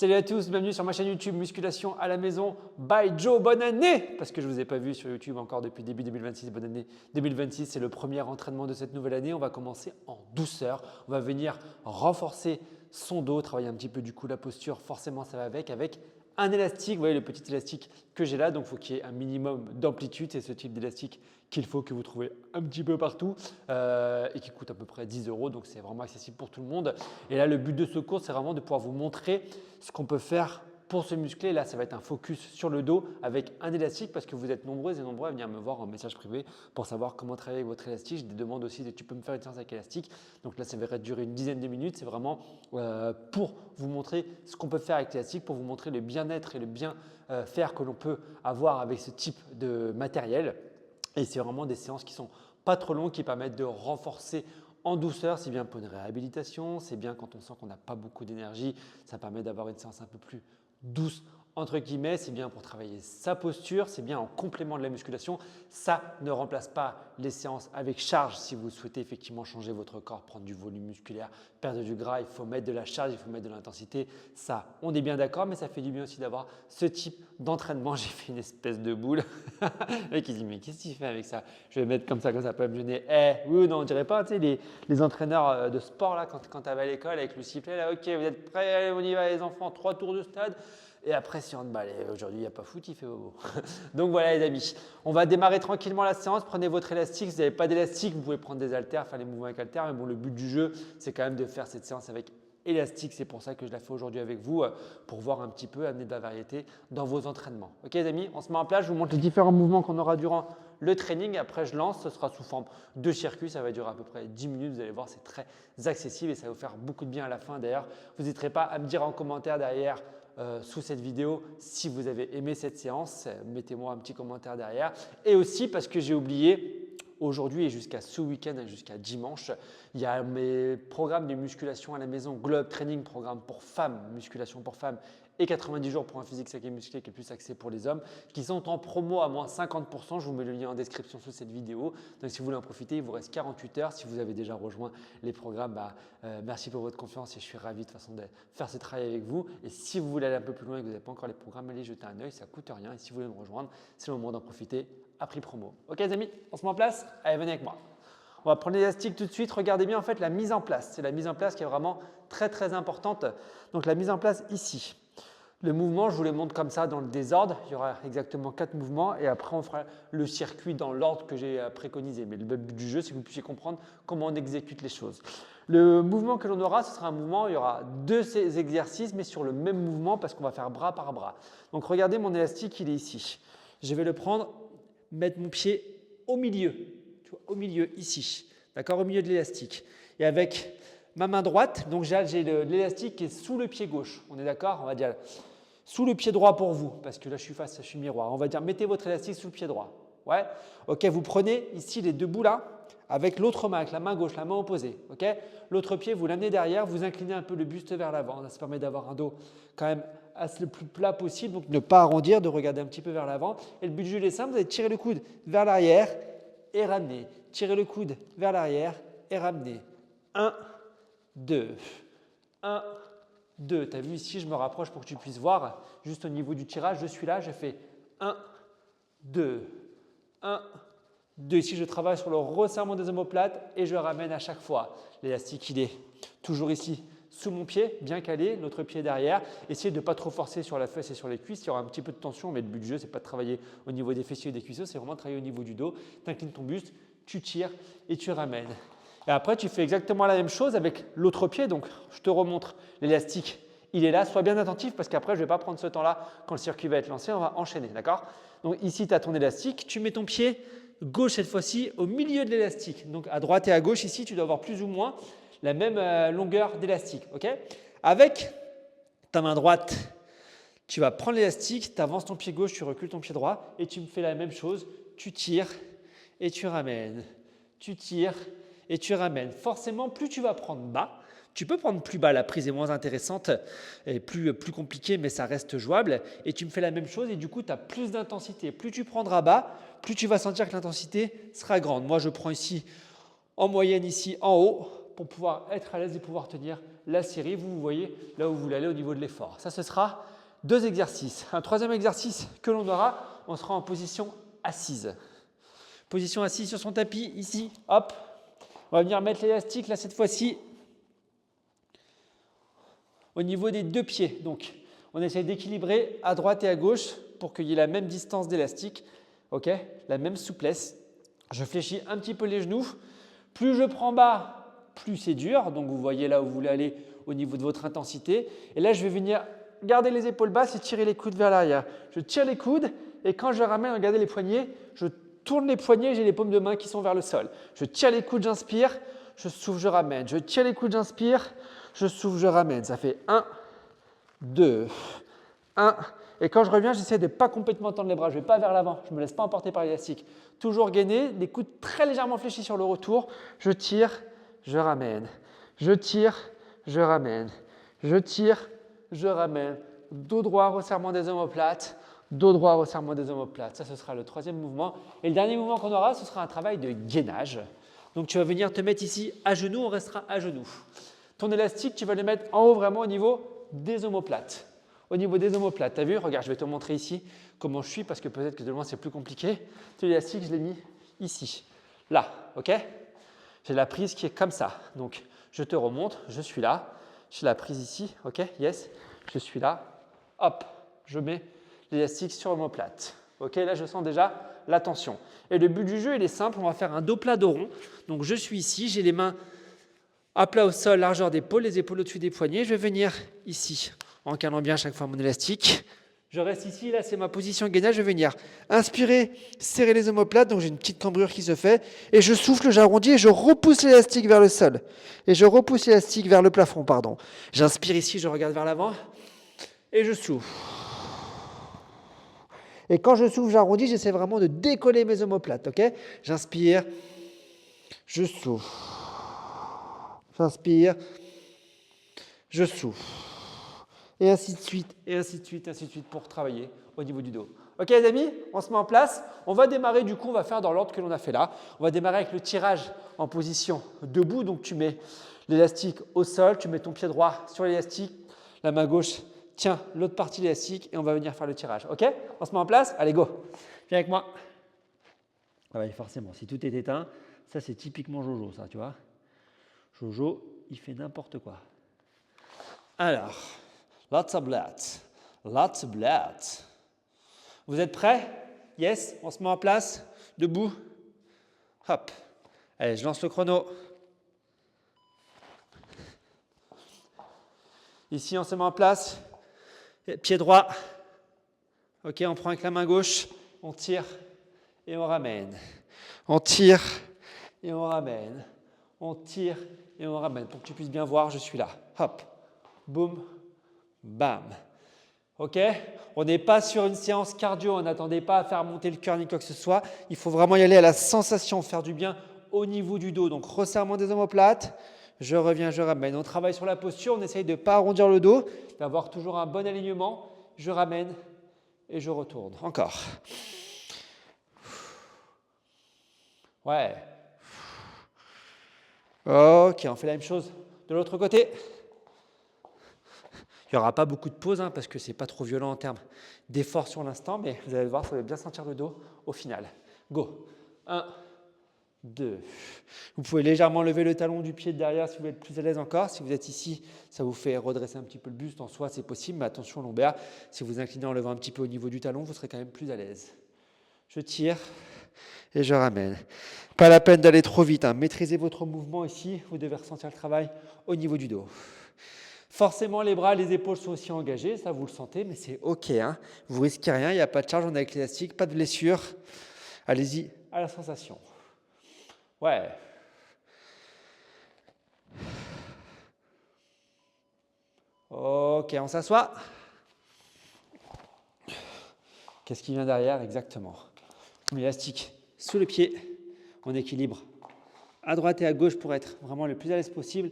Salut à tous, bienvenue sur ma chaîne YouTube Musculation à la maison by Joe. Bonne année! Parce que je ne vous ai pas vu sur YouTube encore depuis début 2026. Bonne année 2026, c'est le premier entraînement de cette nouvelle année. On va commencer en douceur. On va venir renforcer son dos, travailler un petit peu du coup la posture. Forcément, ça va avec un élastique. Vous voyez le petit élastique que j'ai là. Donc, il faut qu'il y ait un minimum d'amplitude. C'est ce type d'élastique qu'il faut que vous trouvez un petit peu partout et qui coûte à peu près 10 €. Donc, c'est vraiment accessible pour tout le monde. Et là, le but de ce cours, c'est vraiment de pouvoir vous montrer ce qu'on peut faire pour se muscler. Là, ça va être un focus sur le dos avec un élastique parce que vous êtes nombreux et nombreux à venir me voir en message privé pour savoir comment travailler avec votre élastique. J'ai des demandes aussi de tu peux me faire une séance avec élastique. Donc là, ça va durer une dizaine de minutes. C'est vraiment pour vous montrer ce qu'on peut faire avec l'élastique, pour vous montrer le bien-être et le bien faire que l'on peut avoir avec ce type de matériel. Et c'est vraiment des séances qui sont pas trop longues, qui permettent de renforcer en douceur. C'est bien pour une réhabilitation, c'est bien quand on sent qu'on n'a pas beaucoup d'énergie, ça permet d'avoir une séance un peu plus douce entre guillemets, c'est bien pour travailler sa posture, c'est bien en complément de la musculation. Ça ne remplace pas les séances avec charge si vous souhaitez effectivement changer votre corps, prendre du volume musculaire, perdre du gras, il faut mettre de la charge, il faut mettre de l'intensité. Ça, on est bien d'accord, mais ça fait du bien aussi d'avoir ce type d'entraînement. J'ai fait une espèce de boule. Le mec il dit mais qu'est-ce qu'il fait avec ça? Je vais mettre comme ça peut me gêner. Oui ou non, on dirait pas, tu sais, les entraîneurs de sport là, quand tu avais à l'école avec le sifflet là, ok, vous êtes prêts, allez, on y va les enfants, 3 tours de stade. Et après, si on balle, aujourd'hui, il n'y a pas foot, il fait bobo. Donc voilà les amis, on va démarrer tranquillement la séance. Prenez votre élastique. Si vous n'avez pas d'élastique, vous pouvez prendre des haltères, faire les mouvements avec haltères. Mais bon, le but du jeu, c'est quand même de faire cette séance avec élastique. C'est pour ça que je la fais aujourd'hui avec vous, pour voir un petit peu, amener de la variété dans vos entraînements. Ok les amis, on se met en place. Je vous montre les différents mouvements qu'on aura durant le training. Après, je lance. Ce sera sous forme de circuit. Ça va durer à peu près 10 minutes. Vous allez voir, c'est très accessible et ça va vous faire beaucoup de bien à la fin. D'ailleurs, vous n'hésiterez pas à me dire en commentaire derrière sous cette vidéo si vous avez aimé cette séance. Mettez-moi un petit commentaire derrière. Et aussi parce que j'ai oublié, aujourd'hui et jusqu'à ce week-end, jusqu'à dimanche, il y a mes programmes de musculation à la maison, Globe Training, programme pour femmes, musculation pour femmes et 90 jours pour un physique sec et musclé qui est plus axé pour les hommes, qui sont en promo à moins 50%. Je vous mets le lien en description sous cette vidéo. Donc si vous voulez en profiter, il vous reste 48 heures. Si vous avez déjà rejoint les programmes, merci pour votre confiance et je suis ravi de toute façon de faire ce travail avec vous. Et si vous voulez aller un peu plus loin et que vous n'avez pas encore les programmes, allez jeter un œil, ça ne coûte rien. Et si vous voulez me rejoindre, c'est le moment d'en profiter à prix promo. Ok les amis, on se met en place? Allez, venez avec moi. On va prendre l'élastique tout de suite. Regardez bien en fait la mise en place. C'est la mise en place qui est vraiment très importante. Donc la mise en place ici. Le mouvement, je vous les montre comme ça dans le désordre. Il y aura exactement 4 mouvements et après on fera le circuit dans l'ordre que j'ai préconisé. Mais le but du jeu, c'est que vous puissiez comprendre comment on exécute les choses. Le mouvement que l'on aura, ce sera un mouvement, il y aura 2 exercices mais sur le même mouvement parce qu'on va faire bras par bras. Donc regardez mon élastique, il est ici. Je vais le prendre, mettre mon pied au milieu, tu vois, au milieu ici, d'accord, au milieu de l'élastique. Et avec ma main droite, donc j'ai l'élastique qui est sous le pied gauche. On est d'accord? On va dire sous le pied droit pour vous, parce que là je suis miroir. On va dire mettez votre élastique sous le pied droit. Ouais. Ok, vous prenez ici les 2 bouts là, avec l'autre main, avec la main gauche, la main opposée. Ok. L'autre pied, vous l'amenez derrière, vous inclinez un peu le buste vers l'avant. Ça permet d'avoir un dos quand même le plus plat possible, donc ne pas arrondir, de regarder un petit peu vers l'avant. Et le but du jeu est simple, vous allez tirer le coude vers l'arrière et ramener. Tirer le coude vers l'arrière et ramener. 1, 2, 1, 2. Tu as vu ici, je me rapproche pour que tu puisses voir. Juste au niveau du tirage, je suis là, je fais 1, 2, 1, 2. Ici, je travaille sur le resserrement des omoplates et je ramène à chaque fois. L'élastique, il est toujours ici sous mon pied, bien calé, l'autre pied derrière. Essayez de ne pas trop forcer sur la fesse et sur les cuisses. Il y aura un petit peu de tension, mais le but du jeu, ce n'est pas de travailler au niveau des fessiers et des cuisseaux, c'est vraiment de travailler au niveau du dos. Tu inclines ton buste, tu tires et tu ramènes. Et après, tu fais exactement la même chose avec l'autre pied. Donc, je te remontre l'élastique. Il est là. Sois bien attentif parce qu'après, je ne vais pas prendre ce temps-là quand le circuit va être lancé. On va enchaîner, d'accord? Donc, ici, tu as ton élastique. Tu mets ton pied gauche cette fois-ci au milieu de l'élastique. Donc, à droite et à gauche, ici, tu dois avoir plus ou moins la même longueur d'élastique. Ok? Avec ta main droite, tu vas prendre l'élastique, tu avances ton pied gauche, tu recules ton pied droit et tu me fais la même chose. Tu tires et tu ramènes. Tu tires et tu ramènes. Forcément, plus tu vas prendre bas, tu peux prendre plus bas, la prise est moins intéressante et plus compliquée, mais ça reste jouable. Et tu me fais la même chose et du coup, tu as plus d'intensité. Plus tu prendras bas, plus tu vas sentir que l'intensité sera grande. Moi, je prends ici en moyenne, ici en haut, pour pouvoir être à l'aise et pouvoir tenir la série, vous voyez là où vous voulez aller au niveau de l'effort. Ça, ce sera 2 exercices. Un troisième exercice que l'on aura, on sera en position assise. Position assise sur son tapis, ici, hop. On va venir mettre l'élastique, là, cette fois-ci, au niveau des 2 pieds. Donc, on essaie d'équilibrer à droite et à gauche pour qu'il y ait la même distance d'élastique, ok, la même souplesse. Je fléchis un petit peu les genoux. Plus je prends bas, plus c'est dur. Donc, vous voyez là où vous voulez aller au niveau de votre intensité. Et là, je vais venir garder les épaules basses et tirer les coudes vers l'arrière. Je tire les coudes et quand je ramène, regardez les poignets, je tourne les poignets, j'ai les paumes de main qui sont vers le sol. Je tire les coudes, j'inspire, je souffle, je ramène. Je tire les coudes, j'inspire, je souffle, je ramène. Ça fait 1, 2, 1. Et quand je reviens, j'essaie de ne pas complètement tendre les bras. Je ne vais pas vers l'avant. Je ne me laisse pas emporter par l'élastique. Toujours gainé, les coudes très légèrement fléchis sur le retour. Je tire, je ramène. Je tire, je ramène. Je tire, je ramène. Dos droit, resserrement des omoplates. Dos droit, resserrement des omoplates. Ça, ce sera le troisième mouvement. Et le dernier mouvement qu'on aura, ce sera un travail de gainage. Donc, tu vas venir te mettre ici à genoux. On restera à genoux. Ton élastique, tu vas le mettre en haut, vraiment au niveau des omoplates. Au niveau des omoplates, tu as vu? Regarde, je vais te montrer ici comment je suis parce que peut-être que de loin c'est plus compliqué. L'élastique, je l'ai mis ici, là, ok? J'ai la prise qui est comme ça. Donc, je te remonte, je suis là. J'ai la prise ici, ok? Yes, je suis là. Hop, je mets l'élastique sur l'omoplate. Ok, là, je sens déjà la tension. Et le but du jeu, il est simple. On va faire un dos plat, dos rond. Donc, je suis ici, j'ai les mains à plat au sol, largeur d'épaule, les épaules au-dessus des poignets. Je vais venir ici, en calant bien à chaque fois mon élastique. Je reste ici, là c'est ma position gainage. Je vais venir inspirer, serrer les omoplates, donc j'ai une petite cambrure qui se fait. Et je souffle, j'arrondis et je repousse l'élastique vers le sol. Et je repousse l'élastique vers le plafond, pardon. J'inspire ici, je regarde vers l'avant et je souffle. Et quand je souffle, j'arrondis, j'essaie vraiment de décoller mes omoplates, ok? J'inspire, je souffle. J'inspire, je souffle. Et ainsi de suite, et ainsi de suite, ainsi de suite pour travailler au niveau du dos. Ok les amis, on se met en place. On va démarrer du coup, on va faire dans l'ordre que l'on a fait là. On va démarrer avec le tirage en position debout. Donc tu mets l'élastique au sol, tu mets ton pied droit sur l'élastique, la main gauche tient l'autre partie de l'élastique et on va venir faire le tirage. Ok? On se met en place? Allez go! Viens avec moi. Ah ouais, forcément, si tout est éteint, ça c'est typiquement Jojo ça, tu vois. Jojo, il fait n'importe quoi. Alors, lots of blood. Lots of blood. Vous êtes prêts? Yes, on se met en place. Debout. Hop. Allez, je lance le chrono. Ici, on se met en place. Pied droit. Ok, on prend avec la main gauche. On tire et on ramène. On tire et on ramène. On tire et on ramène. Pour que tu puisses bien voir, je suis là. Hop. Boum. Bam. Ok? On n'est pas sur une séance cardio. On n'attendait pas à faire monter le cœur ni quoi que ce soit. Il faut vraiment y aller à la sensation, faire du bien au niveau du dos. Donc, resserrement des omoplates. Je reviens, je ramène. On travaille sur la posture. On essaye de ne pas arrondir le dos, d'avoir toujours un bon alignement. Je ramène et je retourne. Encore. Ouais. Ok, on fait la même chose de l'autre côté. Il n'y aura pas beaucoup de pauses parce que ce n'est pas trop violent en termes d'effort sur l'instant, mais vous allez voir, ça va bien sentir le dos au final. Go. 1, 2. Vous pouvez légèrement lever le talon du pied de derrière si vous êtes plus à l'aise encore. Si vous êtes ici, ça vous fait redresser un petit peu le buste. En soi, c'est possible, mais attention lombaire. Si vous inclinez en levant un petit peu au niveau du talon, vous serez quand même plus à l'aise. Je tire et je ramène. Pas la peine d'aller trop vite. Maîtrisez votre mouvement ici. Vous devez ressentir le travail au niveau du dos. Forcément, les bras, les épaules sont aussi engagés, ça vous le sentez, mais c'est OK. Vous ne risquez rien, il n'y a pas de charge, on est avec l'élastique, pas de blessure. Allez-y à la sensation. Ouais. OK, on s'assoit. Qu'est-ce qui vient derrière exactement? L'élastique sous le pied, on équilibre à droite et à gauche pour être vraiment le plus à l'aise possible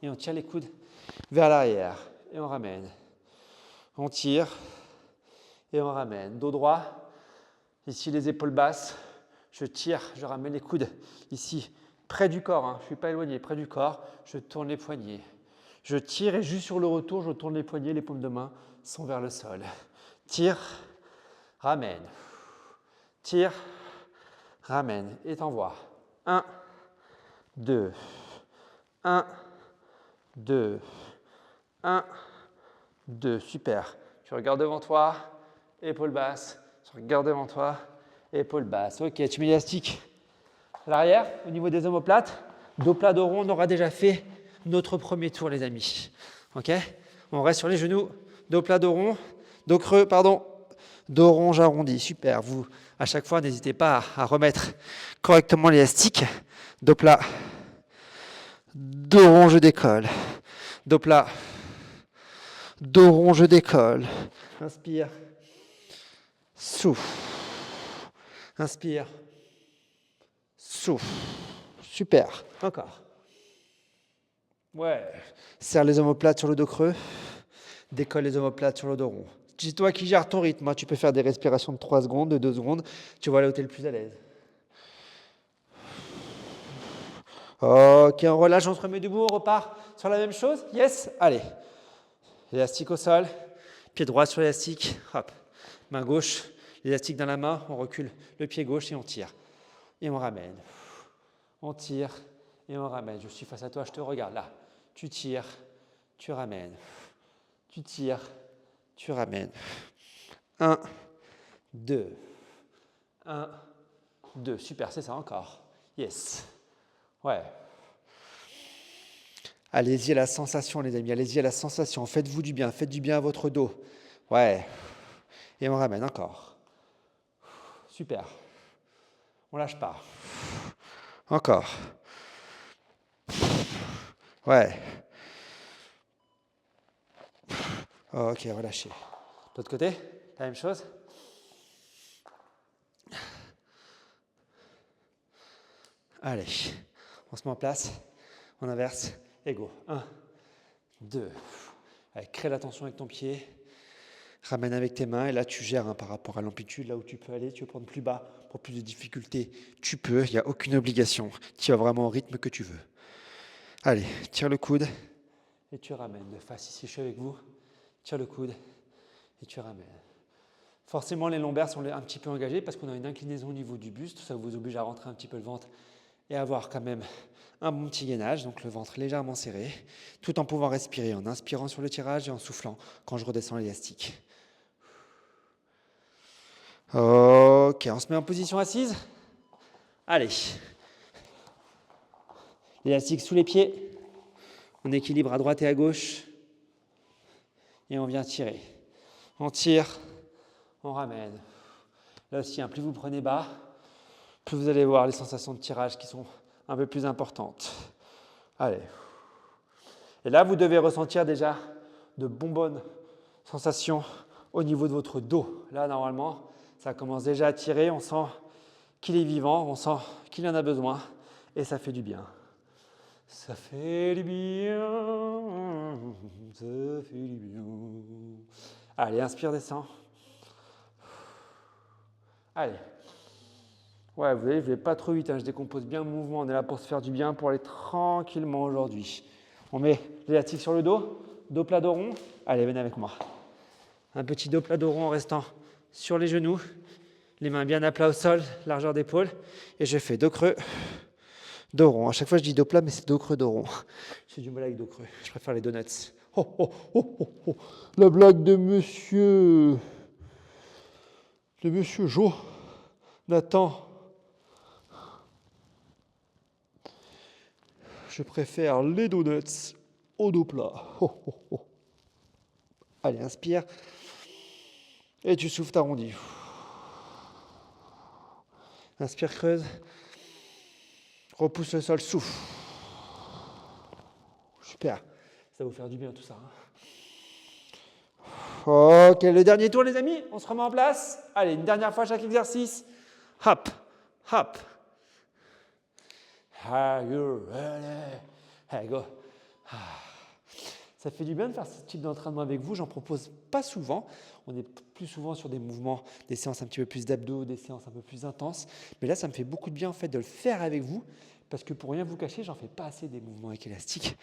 et on tire les coudes vers l'arrière et on ramène. On tire et on ramène. Dos droit, ici les épaules basses. Je tire, je ramène les coudes ici près du corps. Je ne suis pas éloigné, près du corps. Je tourne les poignets. Je tire et juste sur le retour, je tourne les poignets, les paumes de main sont vers le sol. Tire, ramène. Tire, ramène et t'envoie. 1, 2, 1, 2, 1, 2. Super. Tu regardes devant toi, épaule basse. Tu regardes devant toi, épaule basse. Ok, tu mets l'élastique à l'arrière, au niveau des omoplates. Dos plat, dos rond, on aura déjà fait notre premier tour, les amis. Ok? On reste sur les genoux, dos plat, dos rond, dos creux, pardon, dos rond, j'arrondis. Super. Vous, à chaque fois, n'hésitez pas à remettre correctement l'élastique. Dos plat, dos rond, je décolle. Dos plat, dos rond, je décolle. Inspire. Souffle. Inspire. Souffle. Super. Encore. Ouais. Serre les omoplates sur le dos creux. Décolle les omoplates sur le dos rond. C'est toi qui gères ton rythme. Tu peux faire des respirations de 3 secondes, de 2 secondes. Tu vois là où tu es le plus à l'aise. Ok, on relâche, on se remet debout, on repart sur la même chose. Yes. Allez. Élastique au sol. Pied droit sur l'élastique. Hop. Main gauche. L'élastique dans la main. On recule le pied gauche et on tire. Et on ramène. On tire et on ramène. Je suis face à toi, je te regarde. Là. Tu tires. Tu ramènes. Tu tires. Tu ramènes. 1, 2. 1, 2. Super, c'est ça encore. Yes. Ouais. Allez-y à la sensation, les amis. Allez-y à la sensation. Faites-vous du bien. Faites du bien à votre dos. Ouais. Et on ramène encore. Super. On lâche pas. Encore. Ouais. Ok, relâchez. De l'autre côté, la même chose. Allez, on se met en place, on inverse, et go. 1, 2. Allez, crée la tension avec ton pied, ramène avec tes mains, et là tu gères par rapport à l'amplitude, là où tu peux aller, tu veux prendre plus bas pour plus de difficultés, tu peux, il n'y a aucune obligation, tu vas vraiment au rythme que tu veux. Allez, tire le coude, et tu ramènes de face, ici je suis avec vous, tire le coude, et tu ramènes. Forcément, les lombaires sont un petit peu engagés parce qu'on a une inclinaison au niveau du buste. Ça vous oblige à rentrer un petit peu le ventre et avoir quand même un bon petit gainage. Donc le ventre légèrement serré, tout en pouvant respirer, en inspirant sur le tirage et en soufflant quand je redescends l'élastique. Ok, on se met en position assise. Allez. L'élastique sous les pieds. On équilibre à droite et à gauche. Et on vient tirer. On tire. On ramène. Là aussi, plus vous prenez bas, plus vous allez voir les sensations de tirage qui sont un peu plus importantes. Allez. Et là, vous devez ressentir déjà de bonnes sensations au niveau de votre dos. Là, normalement, ça commence déjà à tirer. On sent qu'il est vivant, on sent qu'il en a besoin. Et ça fait du bien. Ça fait du bien. Ça fait du bien. Allez, inspire, descend. Allez. Ouais, vous voyez, je ne vais pas trop vite, je décompose bien le mouvement. On est là pour se faire du bien, pour aller tranquillement aujourd'hui. On met l'élastique sur le dos plat, dos rond. Allez, venez avec moi. Un petit dos plat, dos rond en restant sur les genoux. Les mains bien à plat au sol, largeur d'épaule. Et je fais dos creux, dos rond. À chaque fois, je dis dos plat, mais c'est dos creux, dos rond. J'ai du mal avec dos creux. Je préfère les donuts. Oh, oh, oh, oh, oh. La blague de monsieur Jonathan. Je préfère les donuts au dos plat. Oh, oh, oh. Allez, inspire. Et tu souffles, t'arrondis. Inspire, creuse. Repousse le sol, souffle. Super. Ça va vous faire du bien tout ça. Ok, le dernier tour les amis. On se remet en place. Allez, une dernière fois chaque exercice. Hop, hop. Are you ready? Allez, go. Ça fait du bien de faire ce type d'entraînement avec vous. J'en propose pas souvent. On est plus souvent sur des mouvements, des séances un petit peu plus d'abdos, des séances un peu plus intenses. Mais là, ça me fait beaucoup de bien en fait de le faire avec vous Parce que pour rien vous cacher, j'en fais pas assez des mouvements avec élastique.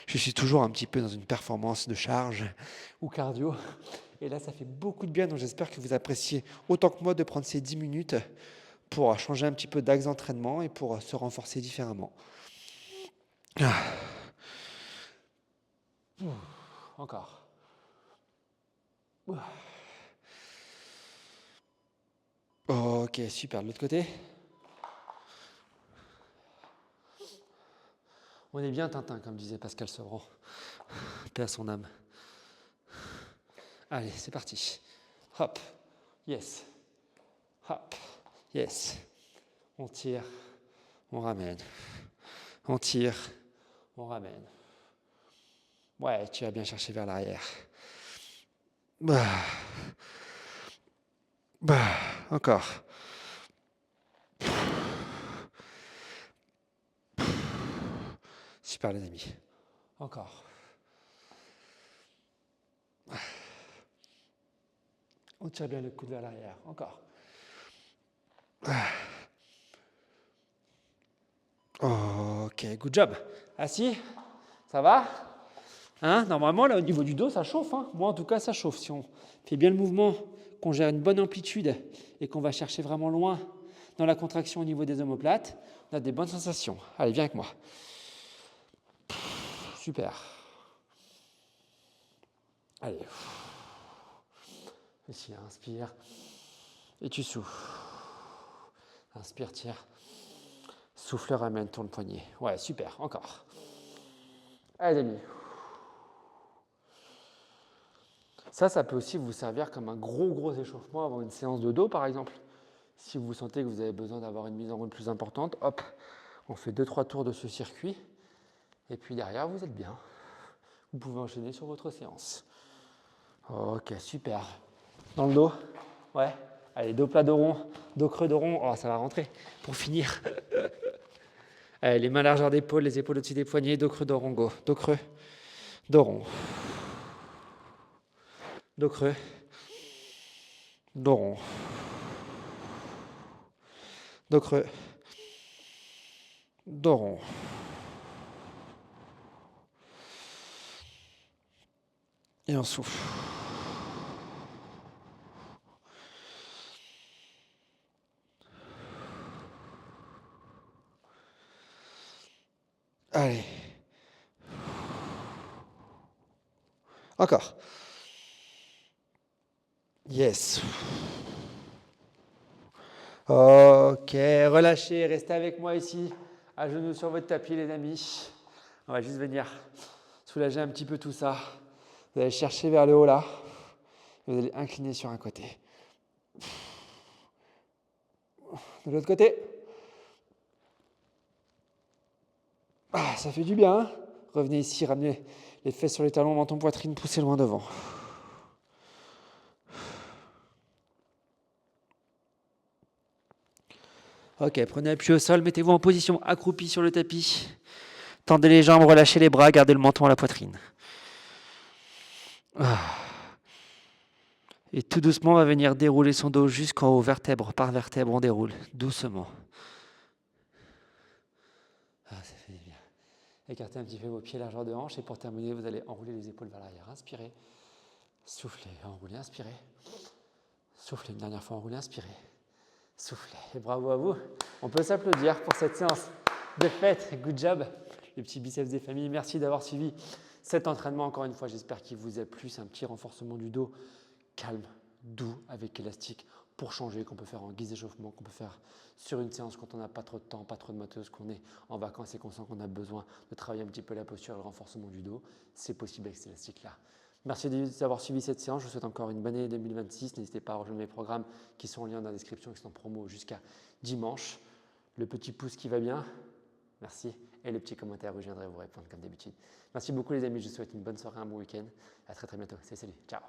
Je suis toujours un petit peu dans une performance de charge ou cardio. Et là, ça fait beaucoup de bien. Donc j'espère que vous appréciez autant que moi de prendre ces 10 minutes pour changer un petit peu d'axe d'entraînement et pour se renforcer différemment. Encore. Ok, super. De l'autre côté. On est bien Tintin, comme disait Pascal Sevran. Paix à son âme. Allez, c'est parti. Hop. Yes. Hop. Yes. On tire. On ramène. On tire. On ramène. Ouais, tu vas bien chercher vers l'arrière. Encore. Super les amis. Encore. On tire bien le coude vers l'arrière. Encore. Ok, good job. Assis, ça va? Hein, normalement, là, au niveau du dos, ça chauffe. Hein. Moi, en tout cas, ça chauffe. Si on fait bien le mouvement, qu'on gère une bonne amplitude et qu'on va chercher vraiment loin dans la contraction au niveau des omoplates, on a des bonnes sensations. Allez, viens avec moi. Super. Allez. Ici, inspire. Et tu souffles. Inspire, tire. Souffle, ramène, tourne poignet. Ouais, super. Encore. Allez, amis. Ça peut aussi vous servir comme un gros échauffement avant une séance de dos, par exemple. Si vous sentez que vous avez besoin d'avoir une mise en route plus importante, hop, on fait 2-3 tours de ce circuit. Et puis derrière, vous êtes bien. Vous pouvez enchaîner sur votre séance. Ok, super. Dans le dos? Ouais. Allez, dos plat, dos rond, dos creux, dos rond. Oh, ça va rentrer. Pour finir. Allez, les mains largeur d'épaule, les épaules au-dessus des poignets, dos creux, dos rond, go. Dos creux, dos rond. Dos creux, dos rond. Dos creux, dos rond. Et on souffle. Allez. Encore. Yes. Ok, relâchez, restez avec moi ici, à genoux sur votre tapis les amis. On va juste venir soulager un petit peu tout ça. Vous allez chercher vers le haut là. Vous allez incliner sur un côté. De l'autre côté. Ah, ça fait du bien. Hein. Revenez ici, ramenez les fesses sur les talons, menton, poitrine, poussez loin devant. Ok, prenez appui au sol, mettez-vous en position accroupie sur le tapis. Tendez les jambes, relâchez les bras, gardez le menton à la poitrine. Et tout doucement, on va venir dérouler son dos jusqu'en haut, vertèbre par vertèbre, on déroule doucement. Ah, ça fait bien. Écartez un petit peu vos pieds largeur de hanche et pour terminer, vous allez enrouler les épaules vers l'arrière. Inspirez, soufflez, enroulez, inspirez. Soufflez une dernière fois, enroulez, inspirez. Soufflez. Et bravo à vous. On peut s'applaudir pour cette séance de fête. Good job. Les petits biceps des familles. Merci d'avoir suivi cet entraînement. Encore une fois, j'espère qu'il vous a plu. C'est un petit renforcement du dos calme, doux, avec élastique pour changer, qu'on peut faire en guise d'échauffement, qu'on peut faire sur une séance quand on n'a pas trop de temps, pas trop de matos, qu'on est en vacances et qu'on sent qu'on a besoin de travailler un petit peu la posture et le renforcement du dos. C'est possible avec cet élastique-là. Merci d'avoir suivi cette séance. Je vous souhaite encore une bonne année 2026. N'hésitez pas à rejoindre mes programmes qui sont en lien dans la description, qui sont en promo jusqu'à dimanche. Le petit pouce qui va bien, merci. Et le petit commentaire où je viendrai vous répondre comme d'habitude. Merci beaucoup les amis. Je vous souhaite une bonne soirée, un bon week-end. À très bientôt. Salut, ciao.